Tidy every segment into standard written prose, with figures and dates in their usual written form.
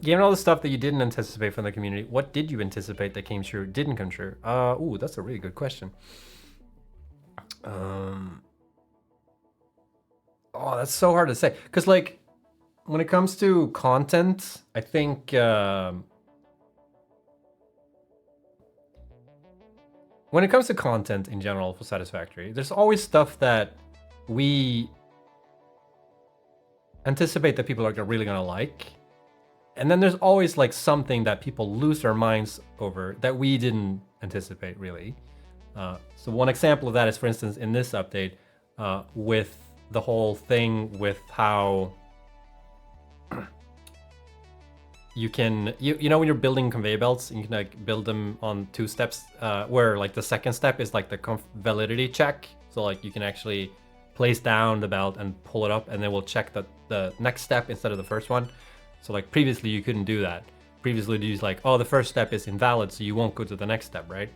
Given all the stuff that you didn't anticipate from the community, what did you anticipate that came true, didn't come true? Ooh, that's a really good question. Oh, that's so hard to say. Because, like, when it comes to content, I think when it comes to content in general for Satisfactory, there's always stuff that we anticipate that people are really gonna like. And then there's always like something that people lose their minds over that we didn't anticipate really. So one example of that is, for instance, in this update, with the whole thing with how you can, you know, when you're building conveyor belts, you can like build them on 2 steps, where like the second step is like the validity check. So like you can actually place down the belt and pull it up, and then we'll check the next step instead of the first one. So like previously you couldn't do that. Previously you was like, oh, the first step is invalid, so you won't go to the next step, right?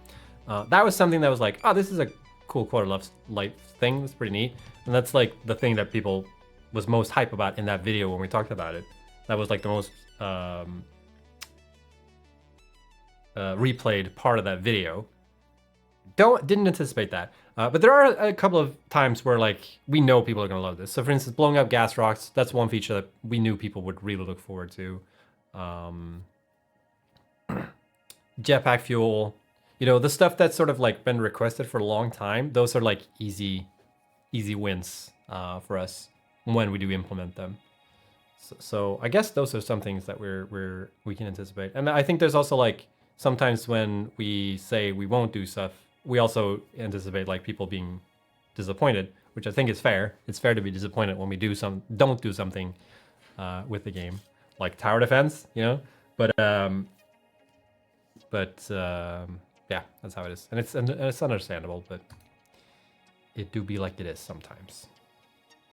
That was something that was like, oh, this is a cool quarter life thing. It's pretty neat. And that's like the thing that people was most hype about in that video when we talked about it. That was like the most replayed part of that video. Didn't anticipate that. But there are a couple of times where like we know people are gonna love this. So for instance, blowing up gas rocks, that's one feature that we knew people would really look forward to. Jetpack fuel, you know, the stuff that's sort of like been requested for a long time. Those are like easy wins for us when we do implement them. So I guess those are some things that we can anticipate. And I think there's also like sometimes when we say we won't do stuff, we also anticipate like people being disappointed, which I think is fair. It's fair to be disappointed when we don't do something with the game, like tower defense, you know. But yeah, that's how it is, and it's understandable. But it do be like it is sometimes.